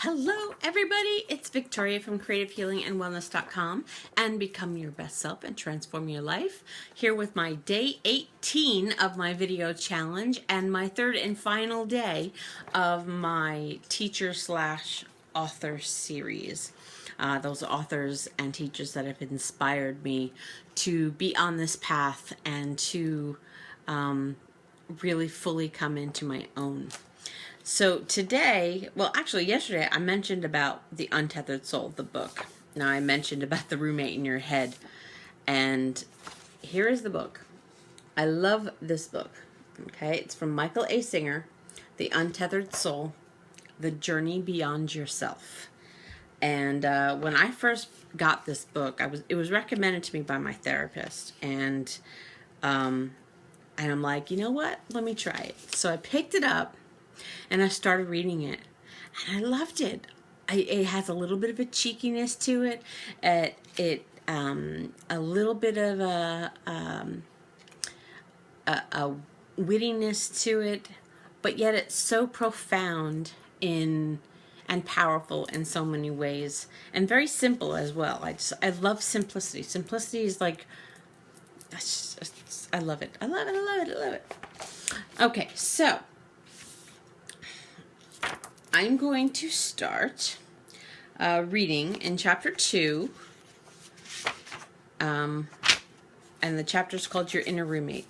Hello everybody, it's Victoria from creativehealingandwellness.com and Become Your Best Self and Transform Your Life, here with my day 18 of my video challenge and my third and final day of my teacher slash author series. Those authors and teachers that have inspired me to be on this path and to really fully come into my own. So today, well, actually yesterday, I mentioned about the Untethered Soul, the book. Now I mentioned about the roommate in your head. And here is the book. I love this book. Okay, it's from Michael A. Singer, The Untethered Soul, The Journey Beyond Yourself. And when I first got this book, it was recommended to me by my therapist. And I'm like, you know what? Let me try it. So I picked it up. And I started reading it, and I loved it. It has a little bit of a cheekiness to it. A little bit of a wittiness to it, but yet it's so profound and powerful in so many ways, and very simple as well. I love simplicity. Simplicity is like, I love it. I love it. I love it. I love it. Okay, so I'm going to start reading in chapter 2, and the chapter is called Your Inner Roommate.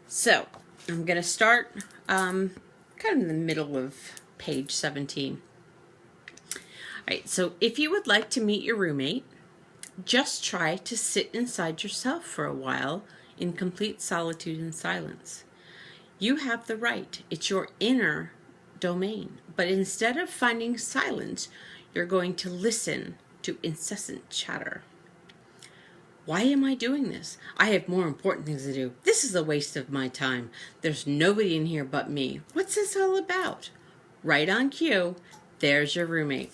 So I'm going to start kind of in the middle of page 17. All right, so if you would like to meet your roommate, just try to sit inside yourself for a while in complete solitude and silence. You have the right. It's your inner domain. But instead of finding silence, you're going to listen to incessant chatter. Why am I doing this? I have more important things to do. This is a waste of my time. There's nobody in here but me. What's this all about? Right on cue, there's your roommate.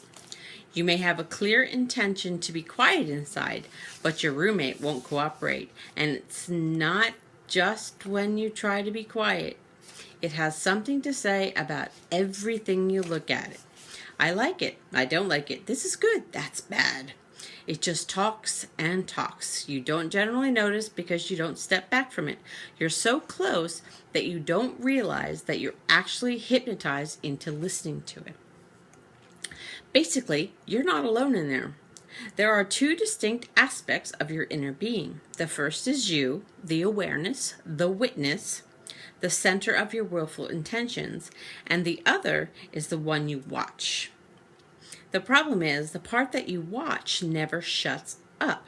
You may have a clear intention to be quiet inside, but your roommate won't cooperate. And it's not just when you try to be quiet. It has something to say about everything you look at it. I like it. I don't like it. This is good. That's bad. It just talks and talks. You don't generally notice because you don't step back from it. You're so close that you don't realize that you're actually hypnotized into listening to it. Basically, you're not alone in there. There are two distinct aspects of your inner being. The first is you, the awareness, the witness, the center of your willful intentions, and the other is the one you watch. The problem is the part that you watch never shuts up.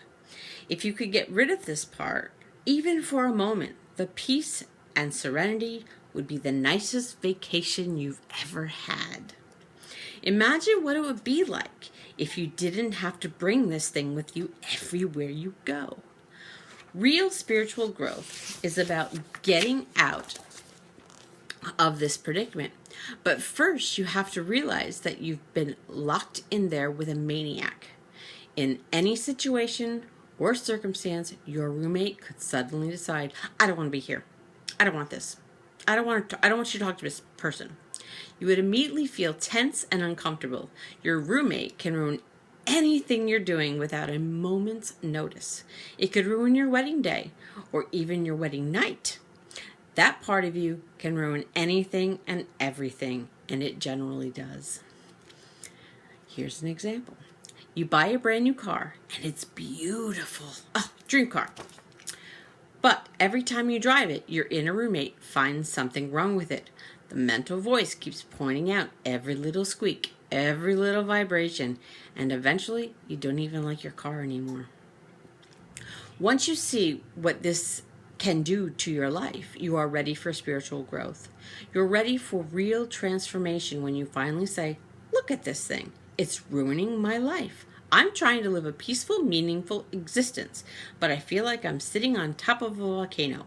If you could get rid of this part, even for a moment, the peace and serenity would be the nicest vacation you've ever had. Imagine what it would be like if you didn't have to bring this thing with you everywhere you go. Real spiritual growth is about getting out of this predicament. But first, you have to realize that you've been locked in there with a maniac. In any situation or circumstance, your roommate could suddenly decide, I don't want to be here. I don't want this. I don't want you to talk to this person. You would immediately feel tense and uncomfortable. Your roommate can ruin anything you're doing without a moment's notice. It could ruin your wedding day or even your wedding night. That part of you can ruin anything and everything, and it generally does. Here's an example. You buy a brand new car, and it's beautiful. Oh, dream car. But every time you drive it, your inner roommate finds something wrong with it. The mental voice keeps pointing out every little squeak, every little vibration, and eventually you don't even like your car anymore. Once you see what this can do to your life, you are ready for spiritual growth. You're ready for real transformation when you finally say, look at this thing. It's ruining my life. I'm trying to live a peaceful, meaningful existence, but I feel like I'm sitting on top of a volcano.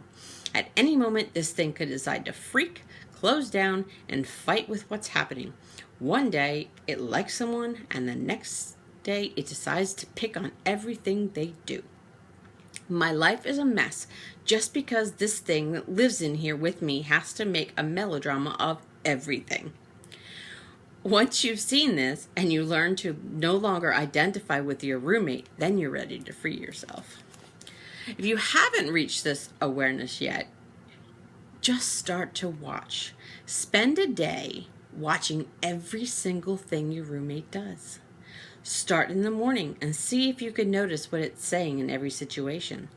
At any moment, this thing could decide to freak, close down, and fight with what's happening. One day, it likes someone, and the next day, it decides to pick on everything they do. My life is a mess just because this thing that lives in here with me has to make a melodrama of everything. Once you've seen this and you learn to no longer identify with your roommate, then you're ready to free yourself. If you haven't reached this awareness yet, just start to watch. Spend a day watching every single thing your roommate does. Start in the morning and see if you can notice what it's saying in every situation.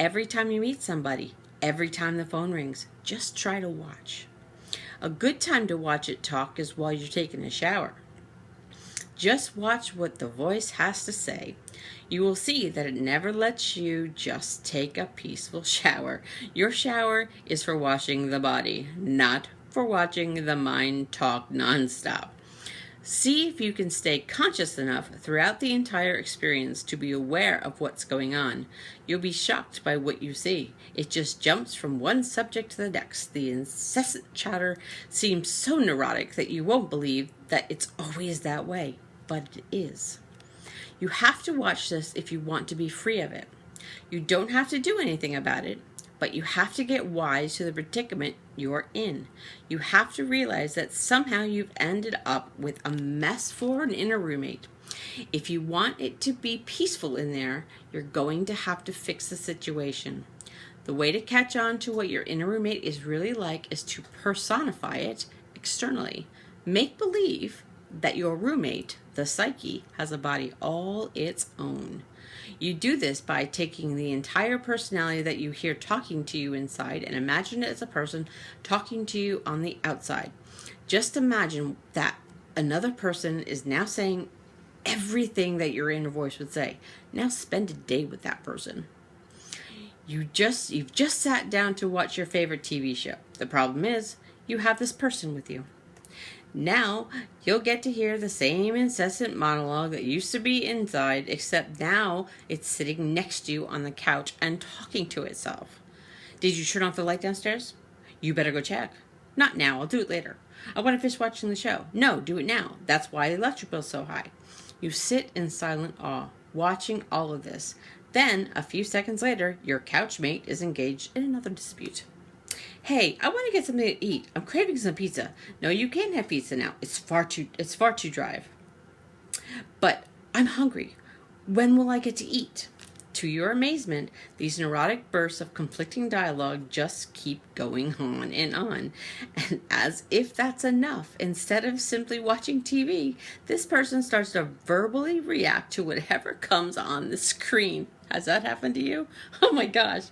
Every time you meet somebody, every time the phone rings, just try to watch. A good time to watch it talk is while you're taking a shower. Just watch what the voice has to say. You will see that it never lets you just take a peaceful shower. Your shower is for washing the body, not for watching the mind talk nonstop. See if you can stay conscious enough throughout the entire experience to be aware of what's going on. You'll be shocked by what you see. It just jumps from one subject to the next. The incessant chatter seems so neurotic that you won't believe that it's always that way, but it is. You have to watch this if you want to be free of it. You don't have to do anything about it, but you have to get wise to the predicament you're in. You have to realize that somehow you've ended up with a mess for an inner roommate. If you want it to be peaceful in there, you're going to have to fix the situation. The way to catch on to what your inner roommate is really like is to personify it externally. Make believe that your roommate, the psyche, has a body all its own. You do this by taking the entire personality that you hear talking to you inside and imagine it as a person talking to you on the outside. Just imagine that another person is now saying everything that your inner voice would say. Now spend a day with that person. You've just sat down to watch your favorite TV show. The problem is, you have this person with you. Now, you'll get to hear the same incessant monologue that used to be inside, except now it's sitting next to you on the couch and talking to itself. Did you turn off the light downstairs? You better go check. Not now, I'll do it later. I want to finish watching the show. No, do it now. That's why the electric bill's so high. You sit in silent awe, watching all of this. Then, a few seconds later, your couch mate is engaged in another dispute. Hey, I want to get something to eat. I'm craving some pizza. No, you can't have pizza now. It's far too dry. But I'm hungry. When will I get to eat? To your amazement, these neurotic bursts of conflicting dialogue just keep going on and on. And as if that's enough, instead of simply watching TV, this person starts to verbally react to whatever comes on the screen. Has that happened to you? Oh my gosh.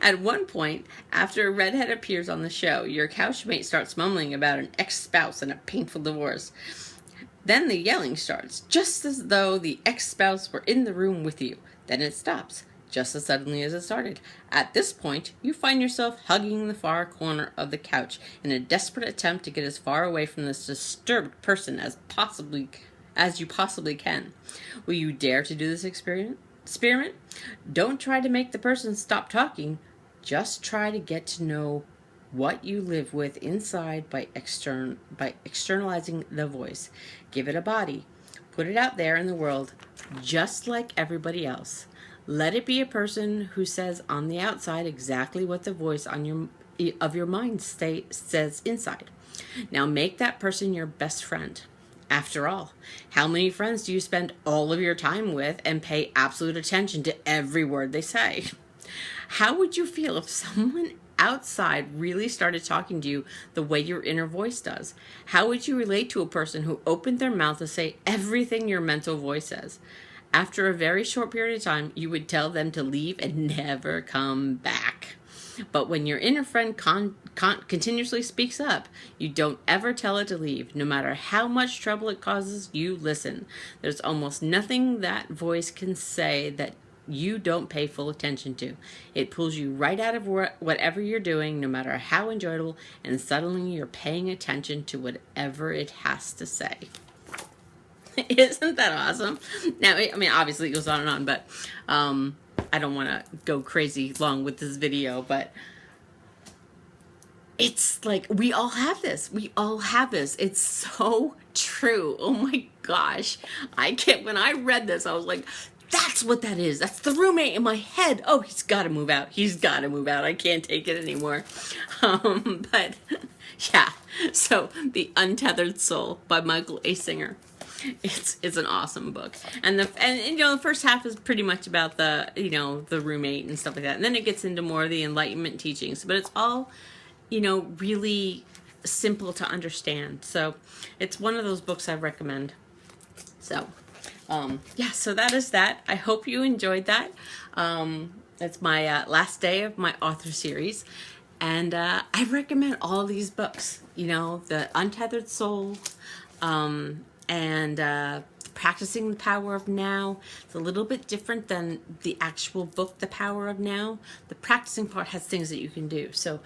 At one point, after a redhead appears on the show, your couchmate starts mumbling about an ex-spouse and a painful divorce. Then the yelling starts, just as though the ex-spouse were in the room with you. Then it stops, just as suddenly as it started. At this point, you find yourself hugging the far corner of the couch in a desperate attempt to get as far away from this disturbed person as you possibly can. Will you dare to do this experiment? Don't try to make the person stop talking. Just try to get to know what you live with inside by externalizing the voice. Give it a body. Put it out there in the world, just like everybody else. Let it be a person who says on the outside exactly what the voice of your mind says inside. Now make that person your best friend. After all, how many friends do you spend all of your time with and pay absolute attention to every word they say? How would you feel if someone outside really started talking to you the way your inner voice does? How would you relate to a person who opened their mouth to say everything your mental voice says? After a very short period of time, you would tell them to leave and never come back. But when your inner friend continuously speaks up, you don't ever tell it to leave. No matter how much trouble it causes, you listen. There's almost nothing that voice can say that you don't pay full attention to. It pulls you right out of whatever you're doing, no matter how enjoyable, and suddenly you're paying attention to whatever it has to say. Isn't that awesome? Now, I mean, obviously it goes on and on, but I don't want to go crazy long with this video, but it's like we all have this. We all have this. It's so true. Oh my gosh. When I read this, I was like, That's what that is. That's the roommate in my head. Oh, he's got to move out. He's got to move out. I can't take it anymore. But yeah, so The Untethered Soul by Michael A. Singer. It's an awesome book. And the first half is pretty much about the roommate and stuff like that. And then it gets into more of the Enlightenment teachings, but it's all, really simple to understand. So it's one of those books I recommend. So yeah, so that is that. I hope you enjoyed that. It's my last day of my author series. And I recommend all these books, The Untethered Soul, and Practicing the Power of Now. It's a little bit different than the actual book, The Power of Now. The practicing part has things that you can do. So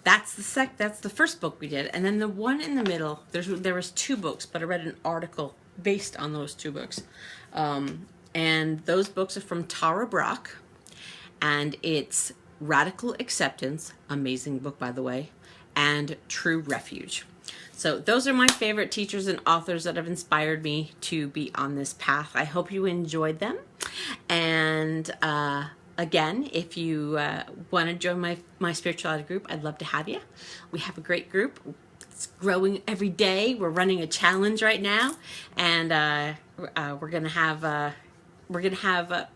that's the first book we did. And then the one in the middle, there was 2 books, but I read an article based on those 2 books. And those books are from Tara Brach, and it's Radical Acceptance, amazing book by the way, and True Refuge. So those are my favorite teachers and authors that have inspired me to be on this path. I hope you enjoyed them. And again, if you want to join my spirituality group, I'd love to have you. We have a great group. It's growing every day. We're running a challenge right now, and we're gonna have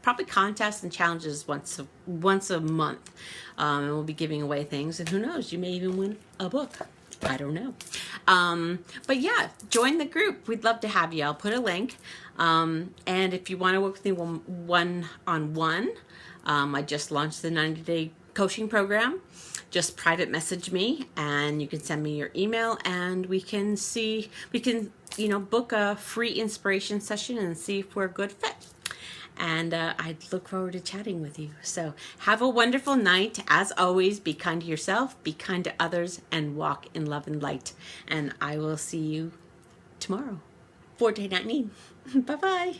probably contests and challenges once a month, and we'll be giving away things. And who knows, you may even win a book. I don't know. But yeah, join the group. We'd love to have you. I'll put a link. And if you want to work with me one-on-one, I just launched the 90-day coaching program. Just private message me, and you can send me your email, and we can book a free inspiration session and see if we're a good fit. And I'd look forward to chatting with you. So have a wonderful night. As always, be kind to yourself, be kind to others, and walk in love and light. And I will see you tomorrow for day 19. Bye-bye.